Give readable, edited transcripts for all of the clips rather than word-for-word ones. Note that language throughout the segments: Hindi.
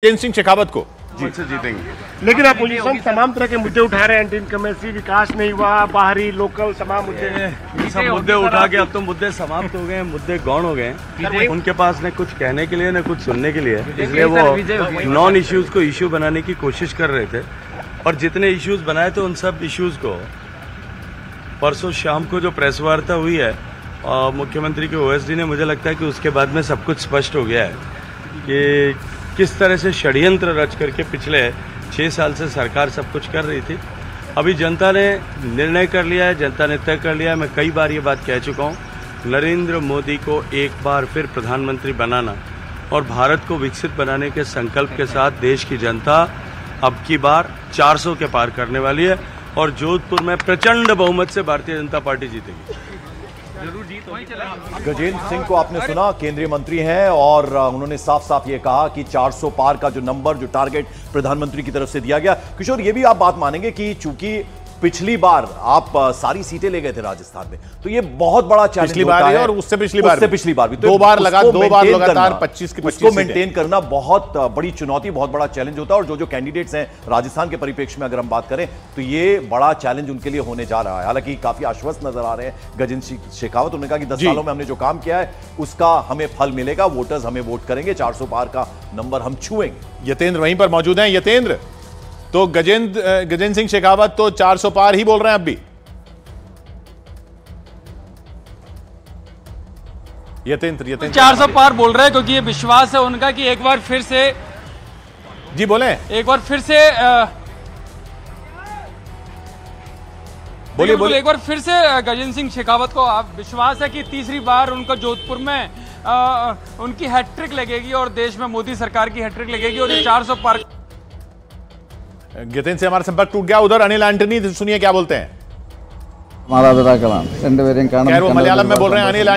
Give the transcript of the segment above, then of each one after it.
गजेंद्र सिंह शेखावत को जीत से जीतेंगे। लेकिन अपोजिशन तमाम तरह के मुद्दे उठा रहे हैं, एंटी इनकमेंसी, विकास नहीं हुआ, बाहरी लोकल तमाम मुद्दे ये सब मुद्दे उठा के अब तो मुद्दे समाप्त हो गए, मुद्दे गौण हो गए। उनके पास न कुछ कहने के लिए न कुछ सुनने के लिए, इसलिए वो नॉन इश्यूज को इश्यू बनाने की कोशिश कर रहे थे। और जितने इश्यूज बनाए थे उन सब इश्यूज को परसों शाम को जो प्रेस वार्ता हुई है मुख्यमंत्री के ओएसडी ने, मुझे लगता है कि उसके बाद में सब कुछ स्पष्ट हो गया है कि किस तरह से षड्यंत्र रच करके पिछले 6 साल से सरकार सब कुछ कर रही थी। अभी जनता ने निर्णय कर लिया है, जनता ने तय कर लिया है। मैं कई बार ये बात कह चुका हूँ, नरेंद्र मोदी को एक बार फिर प्रधानमंत्री बनाना और भारत को विकसित बनाने के संकल्प के साथ देश की जनता अब की बार 400 के पार करने वाली है और जोधपुर में प्रचंड बहुमत से भारतीय जनता पार्टी जीतेगी। गजेंद्र सिंह को आपने सुना, केंद्रीय मंत्री हैं और उन्होंने साफ साफ ये कहा कि 400 पार का जो नंबर, जो टारगेट प्रधानमंत्री की तरफ से दिया गया। किशोर, ये भी आप बात मानेंगे कि चूंकि पिछली बार आप सारी सीटें ले गए थे राजस्थान में, तो ये बहुत बड़ा चैलेंज पिछली बार और उससे पिछली बार भी तो दो बार लगातार 25 की 25 को मेंटेन करना बहुत बड़ी चुनौती, बहुत बड़ा चैलेंज होता है। और जो कैंडिडेट्स हैं राजस्थान के परिप्रेक्ष्य में अगर हम बात करें तो ये बड़ा चैलेंज उनके लिए होने जा रहा है। हालांकि काफी आश्वस्त नजर आ रहे हैं गजेंद्र सिंह शेखावत। उन्होंने कहा कि 10 सालों में हमने जो काम किया है उसका हमें फल मिलेगा, वोटर्स हमें वोट करेंगे, 400 पार का नंबर हम छुएंगे। यतेंद्र वहीं पर मौजूद हैं। यतेंद्र, तो गजेंद्र सिंह शेखावत तो 400 पार ही बोल रहे हैं अब भी। यतेंद्र 400 पार बोल रहे हैं क्योंकि ये विश्वास है उनका कि एक बार फिर से जी बोले, एक बार फिर से बोलिए। एक बार फिर से गजेंद्र सिंह शेखावत को आप विश्वास है कि तीसरी बार उनको जोधपुर में उनकी हैट्रिक लगेगी और देश में मोदी सरकार की हैट्रिक लगेगी और ये 400 पार। यतेंद्र से हमारा संपर्क टूट गया। उधर अनिल एंटनी, सुनिए क्या बोलते हैं। मलयालम में बोल रहे हैं अनिल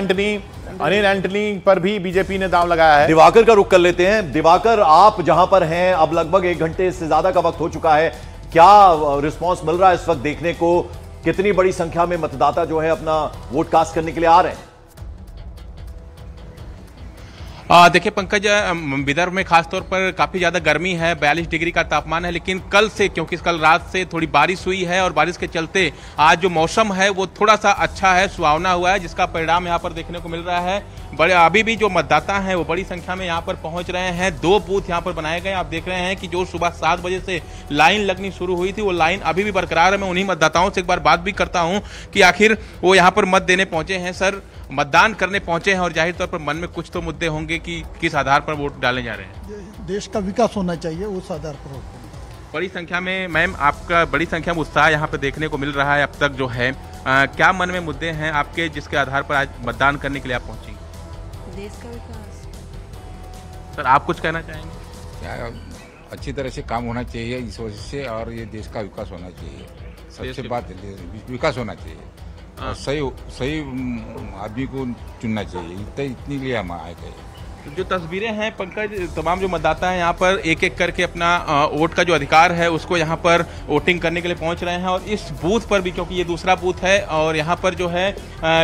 एंटनी पर भी बीजेपी ने दांव लगाया है। दिवाकर का रुख कर लेते हैं। दिवाकर, आप जहां पर हैं, अब लगभग 1 घंटे से ज्यादा का वक्त हो चुका है, क्या रिस्पांस मिल रहा है इस वक्त देखने को? कितनी बड़ी संख्या में मतदाता जो है अपना वोट कास्ट करने के लिए आ रहे हैं? देखिए पंकज, विदर्भ में खासतौर पर काफ़ी ज़्यादा गर्मी है, 42 डिग्री का तापमान है। लेकिन कल से, क्योंकि कल रात से थोड़ी बारिश हुई है और बारिश के चलते आज जो मौसम है वो थोड़ा सा अच्छा है, सुहावना हुआ है, जिसका परिणाम यहाँ पर देखने को मिल रहा है। बड़े अभी भी जो मतदाता हैं वो बड़ी संख्या में यहाँ पर पहुँच रहे हैं। 2 बूथ यहाँ पर बनाए गए। आप देख रहे हैं कि जो सुबह 7 बजे से लाइन लगनी शुरू हुई थी वो लाइन अभी भी बरकरार है। मैं उन्हीं मतदाताओं से एक बार बात भी करता हूँ कि आखिर वो यहाँ पर मत देने पहुँचे हैं। सर, मतदान करने पहुंचे हैं और जाहिर तौर पर मन में कुछ तो मुद्दे होंगे कि किस आधार पर वोट डालने जा रहे हैं। देश का विकास होना चाहिए, उस आधार पर वोट। बड़ी संख्या में मैम, आपका बड़ी संख्या में उत्साह यहाँ पे देखने को मिल रहा है अब तक जो है। क्या मन में मुद्दे हैं आपके जिसके आधार पर आज मतदान करने के लिए आप पहुंची? देश का विकास। सर, आप कुछ कहना चाहेंगे? क्या अच्छी तरह से काम होना चाहिए इस वजह से, और ये देश का विकास होना चाहिए। सबसे बात विकास होना चाहिए और सही आदमी को चुनना चाहिए, इतनी लिए हम आए गए। जो तस्वीरें हैं पंकज, तमाम जो मतदाता हैं यहाँ पर एक एक करके अपना वोट का जो अधिकार है उसको यहाँ पर वोटिंग करने के लिए पहुँच रहे हैं। और इस बूथ पर भी, क्योंकि ये दूसरा बूथ है और यहाँ पर जो है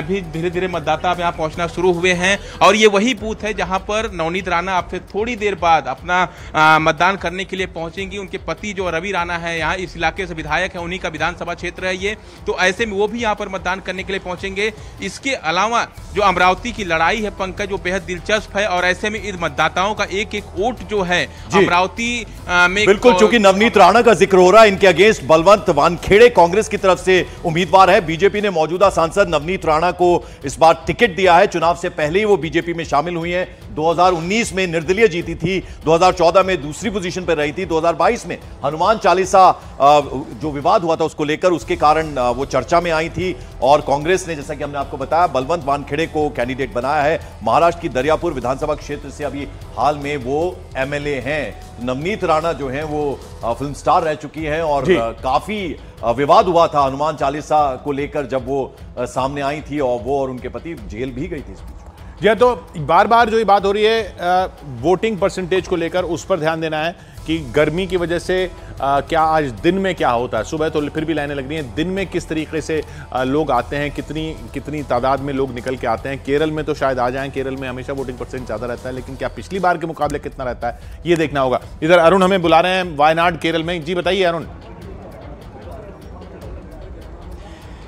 भी धीरे धीरे मतदाता अब यहाँ पहुँचना शुरू हुए हैं। और ये वही बूथ है जहाँ पर नवनीत राणा आपसे थोड़ी देर बाद अपना मतदान करने के लिए पहुँचेंगी। उनके पति जो रवि राणा है यहाँ इस इलाके से विधायक है, उन्हीं का विधानसभा क्षेत्र है ये, तो ऐसे में वो भी यहाँ पर मतदान करने के लिए पहुँचेंगे। इसके अलावा जो अमरावती की लड़ाई है पंकज, वो बेहद दिलचस्प है और ऐसे में इन मतदाताओं का एक एक वोट जो है अमरावती में बिल्कुल, चूंकि नवनीत राणा का जिक्र हो रहा है, इनके अगेंस्ट बलवंत वानखेड़े कांग्रेस की तरफ से उम्मीदवार है। बीजेपी ने मौजूदा सांसद नवनीत राणा को इस बार टिकट दिया है। चुनाव से पहले ही वो बीजेपी में शामिल हुई हैं। 2019 में निर्दलीय जीती थी, 2014 में दूसरी पोजीशन पर रही थी, 2022 में हनुमान चालीसा जो विवाद हुआ था उसको लेकर, उसके कारण वो चर्चा में आई थी। और कांग्रेस ने, जैसा कि हमने आपको बताया, बलवंत वानखेड़े को कैंडिडेट बनाया है। महाराष्ट्र की दरियापुर विधानसभा क्षेत्र से अभी हाल में वो एमएलए हैं। नवनीत राणा जो हैं वो फिल्म स्टार रह चुकी हैं और काफी विवाद हुआ था हनुमान चालीसा को लेकर जब वो सामने आई थी और वो और उनके पति जेल भी गई थी इस बीच। जी तो बार बार जो ये बात हो रही है वोटिंग परसेंटेज को लेकर, उस पर ध्यान देना है कि गर्मी की वजह से क्या आज दिन में क्या होता है। सुबह तो फिर भी लाइनें लग रही हैं, दिन में किस तरीके से लोग आते हैं, कितनी तादाद में लोग निकल के आते हैं। केरल में तो शायद आ जाएं, केरल में हमेशा वोटिंग परसेंट ज़्यादा रहता है, लेकिन क्या पिछली बार के मुकाबले कितना रहता है ये देखना होगा। इधर अरुण हमें बुला रहे हैं वायनाड केरल में। जी बताइए अरुण।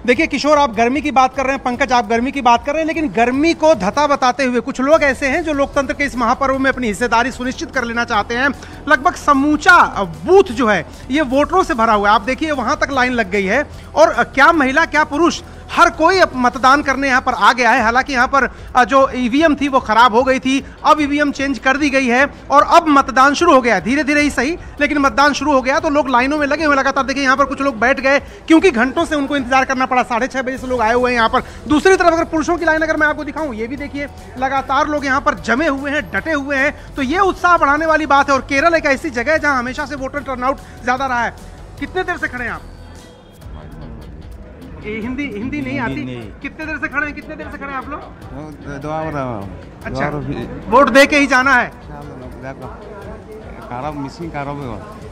देखिए किशोर, आप गर्मी की बात कर रहे हैं, पंकज आप गर्मी की बात कर रहे हैं, लेकिन गर्मी को धता बताते हुए कुछ लोग ऐसे हैं जो लोकतंत्र के इस महापर्व में अपनी हिस्सेदारी सुनिश्चित कर लेना चाहते हैं। लगभग समूचा बूथ जो है ये वोटरों से भरा हुआ है। आप देखिए वहां तक लाइन लग गई है और क्या महिला क्या पुरुष, हर कोई मतदान करने यहाँ पर आ गया है। हालांकि यहाँ पर जो ईवीएम थी वो खराब हो गई थी, अब ईवीएम चेंज कर दी गई है और अब मतदान शुरू हो गया है। धीरे धीरे ही सही, लेकिन मतदान शुरू हो गया तो लोग लाइनों में लगे हुए लगातार। देखिए यहाँ पर कुछ लोग बैठ गए क्योंकि घंटों से उनको इंतजार करना पड़ा। 6:30 बजे से लोग आए हुए हैं यहाँ पर। दूसरी तरफ अगर पुरुषों की लाइन अगर मैं आपको दिखाऊं, ये भी देखिए लगातार लोग यहाँ पर जमे हुए हैं, डटे हुए हैं। तो ये उत्साह बढ़ाने वाली बात है। और केरल एक ऐसी जगह है जहाँ हमेशा से वोटर टर्नआउट ज्यादा रहा है। कितने देर से खड़े हैं आप? हिंदी नहीं आती? कितने देर से खड़े हैं, कितने देर से खड़े हैं आप लोग? अच्छा, वोट दे के ही जाना है?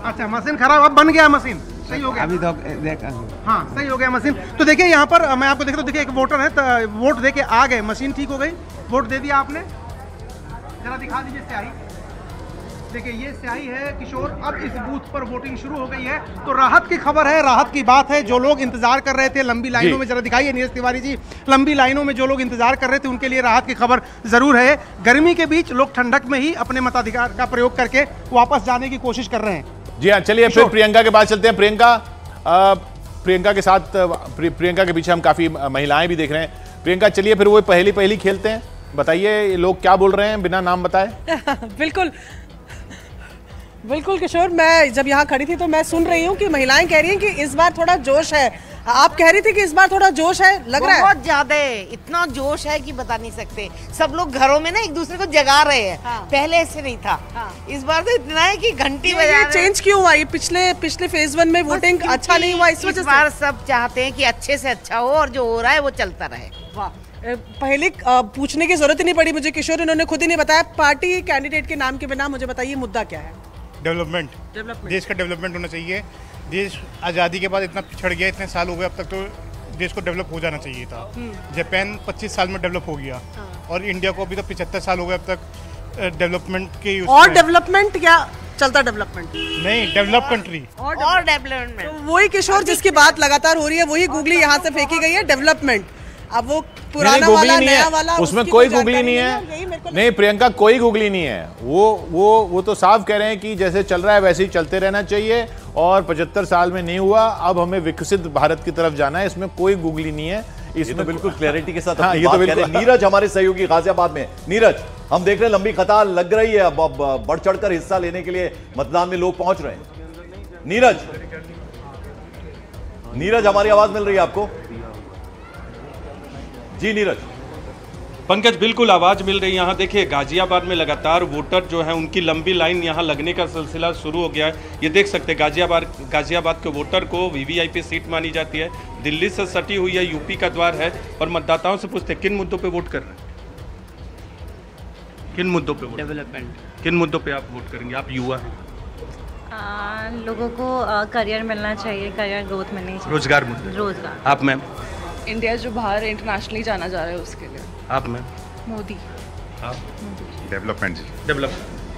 अच्छा, मशीन खराब, अब बन गया मशीन, सही हो गया अभी तो हाँ सही हो गया मशीन। तो देखिए यहाँ पर मैं आपको देखता हूँ, देखिए एक वोटर है तो वोट दे के आ गए, मशीन ठीक हो गई, वोट दे दिया आपने। जरा दिखा दीजिए स्याही। देखिए ये स्याही है किशोर। अब इस बूथ पर वोटिंग शुरू हो गई है तो राहत की खबर है, राहत की बात है। जो लोग इंतजार कर रहे थे लंबी लाइनों में, जरा दिखाइए नीरज तिवारी जी, लंबी लाइनों में जो लोग इंतजार कर रहे थे उनके लिए राहत की खबर जरूर है। गर्मी के बीच लोग ठंडक में ही अपने मताधिकार का प्रयोग करके वापस जाने की कोशिश कर रहे हैं। जी हाँ, चलिए फिर प्रियंका के पास चलते हैं। प्रियंका के साथ, प्रियंका के पीछे हम काफी महिलाएं भी देख रहे हैं। प्रियंका चलिए फिर वो पहली खेलते हैं, बताइए लोग क्या बोल रहे हैं बिना नाम बताए। बिल्कुल किशोर, मैं जब यहाँ खड़ी थी तो मैं सुन रही हूँ कि महिलाएं कह रही हैं कि इस बार थोड़ा जोश है। आप कह रही थी कि इस बार थोड़ा जोश है, लग रहा है बहुत ज्यादा है। इतना जोश है कि बता नहीं सकते। सब लोग घरों में ना एक दूसरे को जगा रहे हैं। हाँ। पहले ऐसे नहीं था। हाँ। इस बार तो इतना है कि घंटी बजा। चेंज क्यों हुआ? ये पिछले फेज 1 में वोटिंग अच्छा नहीं हुआ, इस वजह से। इस बार सब चाहते हैं कि अच्छे से अच्छा हो और जो हो रहा है वो चलता रहे। वाह, पहले पूछने की जरूरत ही नहीं पड़ी मुझे किशोर, इन्होंने खुद ही नहीं बताया। पार्टी कैंडिडेट के नाम के बिना मुझे बताइए मुद्दा क्या है? डेवलपमेंट, देश का डेवलपमेंट होना चाहिए। देश आज़ादी के बाद इतना पिछड़ गया, इतने साल हो गए, अब तक तो देश को डेवलप हो जाना चाहिए था। जापान 25 साल में डेवलप हो गया और इंडिया को अभी तो 75 साल हो गए अब तक डेवलपमेंट के। और डेवलपमेंट क्या चलता? डेवलपमेंट नहीं, डेवलप कंट्री और डेवलपमेंट। तो वही किशोर जिसकी बात लगातार हो रही है, वही गूगली यहाँ से फेंकी गई है, डेवलपमेंट। अब वो पुराना वाला नया वाला, उसमें कोई गूगली नहीं है। नहीं प्रियंका, कोई गूगली नहीं है। वो तो साफ कह रहे हैं कि जैसे चल रहा है वैसे ही चलते रहना चाहिए और 75 साल में नहीं हुआ, अब हमें विकसित भारत की तरफ जाना है। इसमें कोई गूगली नहीं है। इसमें तो बिल्कुल क्लैरिटी के साथ। हाँ, ये तो बिल्कुल। नीरज हमारे सहयोगी गाजियाबाद में। नीरज, हम देख रहे हैं लंबी कतार लग रही है, अब बढ़ चढ़कर हिस्सा लेने के लिए मतदान में लोग पहुंच रहे हैं। नीरज हमारी आवाज मिल रही है आपको? जी नीरज। पंकज बिल्कुल आवाज मिल रही है। यहाँ देखिए गाजियाबाद में लगातार वोटर जो है उनकी लंबी लाइन यहाँ लगने का सिलसिला शुरू हो गया है। ये देख सकते हैं गाजियाबाद के वोटर को वीवीआईपी सीट मानी जाती है, दिल्ली से सटी हुई है, यूपी का द्वार है। और मतदाताओं से पूछते हैं किन मुद्दों पे वोट कर रहे हैं, किन मुद्दों पे? डेवलपमेंट। किन मुद्दों पे आप वोट करेंगे? आप युवा हैं। लोगों को करियर मिलना चाहिए, करियर ग्रोथ मिलनी चाहिए, रोजगार मुद्दे। रोजगार। आप मैम? इंडिया जो बाहर इंटरनेशनली जाना जा रहा है उसके लिए। आप मैम? मोदी। आप? डेवलपमेंट।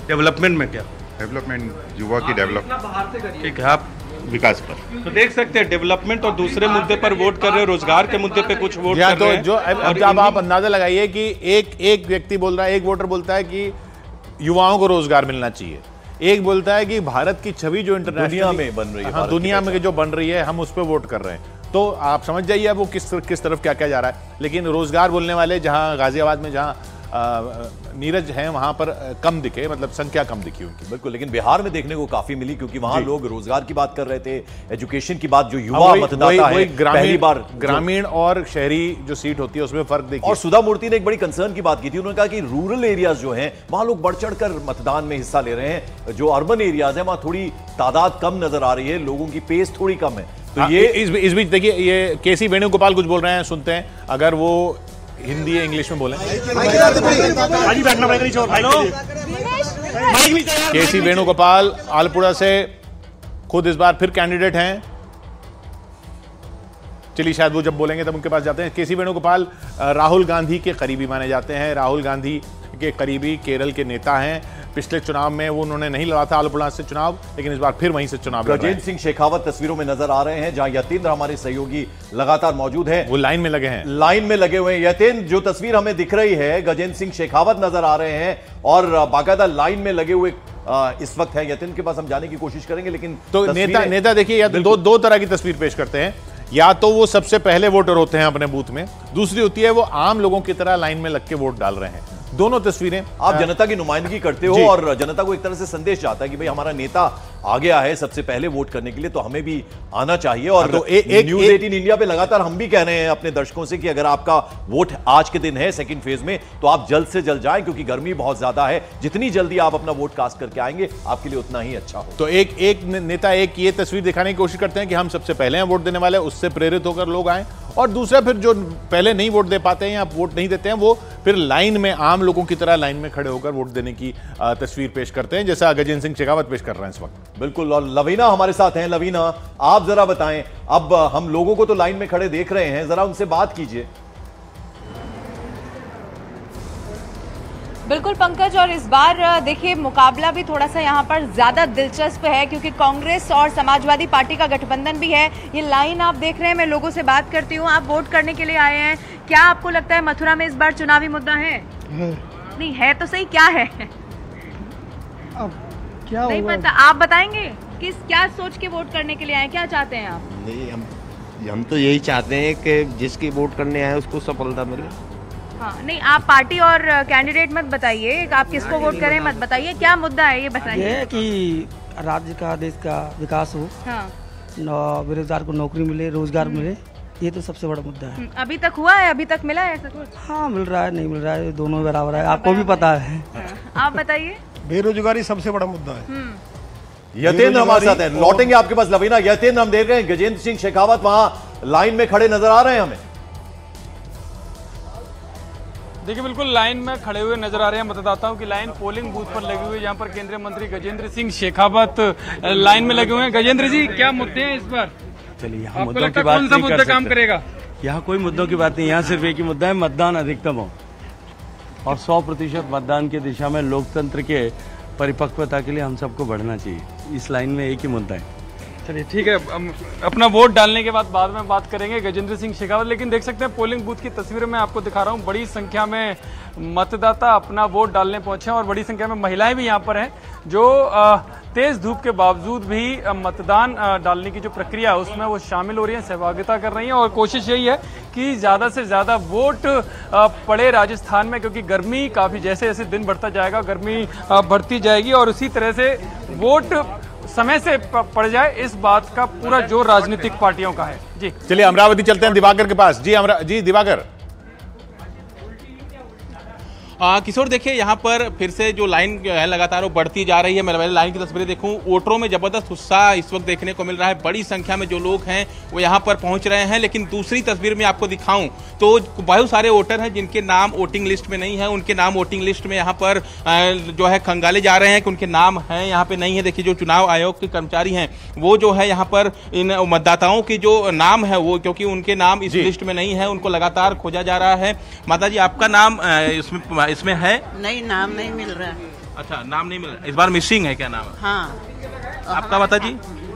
डेवलपमेंट में क्या? डेवलपमेंट, युवा की डेवलपमेंट। ठीक है, आप विकास पर तो देख सकते हैं डेवलपमेंट और दूसरे मुद्दे पर वोट कर रहे हैं, रोजगार के मुद्दे पे कुछ वोट कर रहे हैं। जो अब आप अंदाजा लगाइए कि एक व्यक्ति बोल रहा है, एक वोटर बोलता है कि युवाओं को रोजगार मिलना चाहिए, एक बोलता है कि भारत की छवि जो इंटरनेशनल दुनिया में बन रही है, हाँ, दुनिया में जो बन रही है हम उस पर वोट कर रहे हैं। तो आप समझ जाइए अब वो किस तरफ क्या जा रहा है। लेकिन रोजगार बोलने वाले जहां गाजियाबाद में जहां नीरज हैं वहां पर कम दिखे, मतलब संख्या कम दिखी उनकी। बिल्कुल, लेकिन बिहार में देखने को काफी मिली क्योंकि वहां लोग रोजगार की बात कर रहे थे, एजुकेशन की बात, जो युवा मतदाता है पहली बार। ग्रामीण और शहरी जो सीट होती है उसमें फर्क देखिए। और सुधा मूर्ति ने एक बड़ी कंसर्न की बात की थी, उन्होंने कहा कि रूरल एरियाज जो हैं वहां लोग बढ़ चढ़कर मतदान में हिस्सा ले रहे हैं, जो अर्बन एरियाज है वहां थोड़ी तादाद कम नजर आ रही है, लोगों की पेस थोड़ी कम है। तो ये इस बीच देखिए ये केसी वेणुगोपाल कुछ बोल रहे हैं, सुनते हैं। अगर वो हिंदी या इंग्लिश में बोलें। केसी वेणुगोपाल आलपुरा से खुद इस बार फिर कैंडिडेट हैं। चलिए शायद वो जब बोलेंगे तब उनके पास जाते हैं। केसी वेणुगोपाल राहुल गांधी के करीबी माने जाते हैं, राहुल गांधी के करीबी केरल के नेता हैं। पिछले चुनाव में वो उन्होंने नहीं लड़ा था आलपुरा से चुनाव, लेकिन इस बार फिर वहीं से चुनाव लड़ रहे हैं। गजेंद्र सिंह शेखावत तस्वीरों में नजर आ रहे हैं, जहां यतेंद्र हमारे सहयोगी लगातार मौजूद हैं। वो लाइन में लगे हैं, लाइन में लगे हुए हैं। यतेंद्र, जो तस्वीर हमें दिख रही है, गजेंद्र सिंह शेखावत नजर आ रहे हैं और बाकायदा लाइन में लगे हुए इस वक्त है। यतेंद्र के पास हम जाने की कोशिश करेंगे, लेकिन तो नेता देखिए, या दो तरह की तस्वीर पेश करते हैं। या तो वो सबसे पहले वोटर होते हैं अपने बूथ में, दूसरी होती है वो आम लोगों की तरह लाइन में लग के वोट डाल रहे हैं। दोनों तस्वीरें आप जनता की नुमाइंदगी करते हो और जनता को एक तरह से संदेश जाता है कि भाई हमारा नेता आ गया है सबसे पहले वोट करने के लिए, तो हमें भी आना चाहिए। और तो न्यूज़ 18 इंडिया पे लगातार हम भी कह रहे हैं अपने दर्शकों से कि अगर आपका वोट आज के दिन है सेकंड फेज में, तो आप जल्द से जल्द जाएं, क्योंकि गर्मी बहुत ज्यादा है। जितनी जल्दी आप अपना वोट कास्ट करके आएंगे आपके लिए उतना ही अच्छा हो। तो एक नेता ये तस्वीर दिखाने की कोशिश करते हैं कि हम सबसे पहले हैं वोट देने वाले, उससे प्रेरित होकर लोग आए। और दूसरा फिर जो पहले नहीं वोट दे पाते हैं या वोट नहीं देते हैं, वो फिर लाइन में आम लोगों की तरह लाइन में खड़े होकर वोट देने की तस्वीर पेश करते हैं, जैसा गजेंद्र सिंह शेखावत पेश कर रहे हैं इस वक्त। बिल्कुल। और लवीना हमारे साथ हैं। लवीना, आप जरा बताएं, अब हम लोगों को तो लाइन में खड़े देख रहे हैं, जरा उनसे बात कीजिए। बिल्कुल पंकज, और इस बार देखिए मुकाबला भी थोड़ा सा यहाँ पर ज्यादा दिलचस्प है, क्योंकि कांग्रेस और समाजवादी पार्टी का गठबंधन भी है। ये लाइन आप देख रहे हैं, मैं लोगों से बात करती हूँ। आप वोट करने के लिए आए हैं, क्या आपको लगता है मथुरा में इस बार चुनावी मुद्दा है? नहीं है तो सही, क्या है? अब क्या नहीं पता, आप बताएंगे क्या सोच के वोट करने के लिए आए, क्या चाहते हैं आप? नहीं, हम तो यही चाहते हैं कि जिसकी वोट करने आए उसको सफलता मिले। हाँ, नहीं आप पार्टी और कैंडिडेट मत बताइए, आप किसको वोट करें मत बताइए, क्या मुद्दा है ये बताइए। ये है कि राज्य का, देश का विकास हो, बेरोजगार को नौकरी मिले, रोजगार मिले, ये तो सबसे बड़ा मुद्दा है। अभी तक हुआ है, अभी तक मिला है ऐसा कुछ? हाँ, मिल रहा है, नहीं मिल रहा है, दोनों बराबर है, आपको भी पता है। आप बताइए। बेरोजगारी सबसे बड़ा मुद्दा है। यतेंद्र हमारे साथ है, लौटेंगे आपके पास लवीना। यतेंद्र, हम देख रहे हैं गजेंद्र सिंह शेखावत वहां लाइन में खड़े नजर आ रहे हैं हमें। देखिए बिल्कुल लाइन में खड़े हुए नजर आ रहे हैं, मतदाताओं की लाइन पोलिंग बूथ पर लगी हुई है, जहां पर केंद्रीय मंत्री गजेंद्र सिंह शेखावत लाइन में लगे हुए हैं। गजेंद्र जी, क्या मुद्दे हैं इस बार? चलिए, यहाँ मुद्दों की बात नहीं कर काम करेगा? यहाँ कोई मुद्दों की बात नहीं, यहाँ सिर्फ एक ही मुद्दा है, मतदान अधिकतम हो और 100% मतदान की दिशा में लोकतंत्र के परिपक्वता के लिए हम सबको बढ़ना चाहिए। इस लाइन में एक ही मुद्दा है। चलिए ठीक है, अपना वोट डालने के बाद में बात करेंगे गजेंद्र सिंह शेखावत। लेकिन देख सकते हैं पोलिंग बूथ की तस्वीरें मैं आपको दिखा रहा हूं, बड़ी संख्या में मतदाता अपना वोट डालने पहुंचे हैं और बड़ी संख्या में महिलाएं भी यहां पर हैं, जो तेज धूप के बावजूद भी मतदान डालने की जो प्रक्रिया है उसमें वो शामिल हो रही हैं, सहभागिता कर रही हैं। और कोशिश यही है कि ज़्यादा से ज़्यादा वोट पड़े राजस्थान में, क्योंकि गर्मी काफ़ी जैसे जैसे दिन बढ़ता जाएगा गर्मी बढ़ती जाएगी और उसी तरह से वोट समय से पड़ जाए, इस बात का पूरा जोर राजनीतिक पार्टियों का है। जी चलिए अमरावती चलते हैं दिवाकर के पास। जी दिवाकर। किशोर, देखिए यहाँ पर फिर से जो लाइन है लगातार वो बढ़ती जा रही है। मैं लाइन की तस्वीरें देखूं, वोटरों में जबरदस्त उत्साह इस वक्त देखने को मिल रहा है। बड़ी संख्या में जो लोग हैं वो यहाँ पर पहुँच रहे हैं। लेकिन दूसरी तस्वीर में आपको दिखाऊं तो बहुत सारे वोटर हैं जिनके नाम वोटिंग लिस्ट में नहीं है। उनके नाम वोटिंग लिस्ट में यहाँ पर जो है खंगाले जा रहे हैं कि उनके नाम हैं, यहाँ पे नहीं है। देखिए जो चुनाव आयोग के कर्मचारी हैं वो जो है यहाँ पर इन मतदाताओं की जो नाम है वो, क्योंकि उनके नाम इस लिस्ट में नहीं है, उनको लगातार खोजा जा रहा है। माता जी, आपका नाम इसमें है? नहीं, नाम नहीं मिल रहा। अच्छा, नाम नहीं मिल रहा, इस बार मिसिंग है क्या नाम? हाँ। आपका माता जी?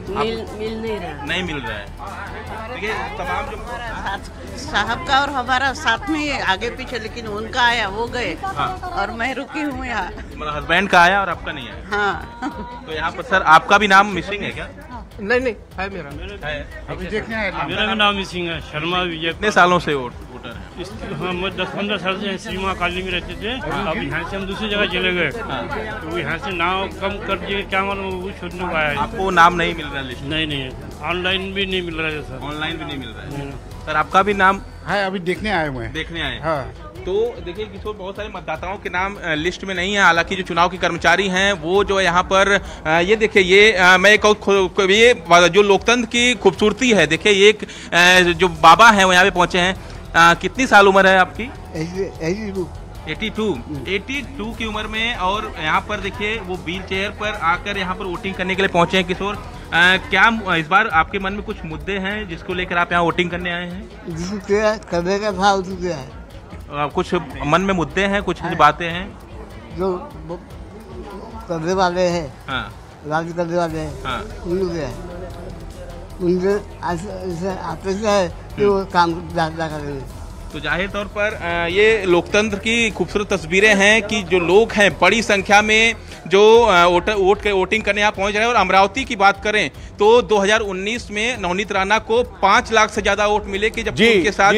मिल नहीं रहा। नहीं मिल रहा है। देखिए तमाम जो साहब का और हमारा साथ में आगे पीछे, लेकिन उनका आया वो गए। हाँ। और मैं रुकी हूँ यहाँ। मतलब हस्बैंड का आया और आपका नहीं आया? हाँ। तो यहाँ पर सर आपका भी नाम मिसिंग है क्या? नहीं है मेरा है। अभी देखने आया। मेरा भी नाम मिसिंग है, शर्मा विजय। कितने सालों से वोटर है? हाँ, 10-15 साल से श्रीमा कॉलोनी में रहते थे। अब यहाँ से हम दूसरी जगह चले गए, तो यहाँ से नाम कम कर दिए, क्या मालूम वो छोड़ने को आया है। आपको नाम नहीं मिल रहा लिस्ट? नहीं, ऑनलाइन भी नहीं मिल रहा है सर। ऑनलाइन भी नहीं मिल रहा है सर। आपका भी नाम है? अभी देखने आए हुए हैं। देखने आए? हाँ। तो देखिए किशोर, बहुत सारे मतदाताओं के नाम लिस्ट में नहीं है। हालांकि जो चुनाव के कर्मचारी हैं वो जो यहाँ पर ये देखिए, ये मैं कहूँ ये जो लोकतंत्र की खूबसूरती है। देखिए एक जो बाबा हैं वो यहाँ पे पहुंचे हैं। कितनी साल उम्र है आपकी? 82 की उम्र में, और यहाँ पर देखिए वो व्हील चेयर पर आकर यहाँ पर वोटिंग करने के लिए पहुंचे हैं। किशोर, क्या इस बार आपके मन में कुछ मुद्दे हैं जिसको लेकर आप यहाँ वोटिंग करने आए हैं? करने का था उसको है। कुछ मन में मुद्दे हैं, कुछ बातें हैं जो करने वाले हैं, हाँ, राज्य करने वाले हैं, हाँ, उनके आते से है कि वो काम ज्यादा करेंगे। तो जाहिर तौर पर ये लोकतंत्र की खूबसूरत तस्वीरें हैं कि जो लोग हैं बड़ी संख्या में जो वोटिंग करने यहाँ पहुंच रहे हैं। और अमरावती की बात करें तो 2019 में नवनीत राणा को 5 लाख से ज्यादा वोट मिले कि जब उनके साथ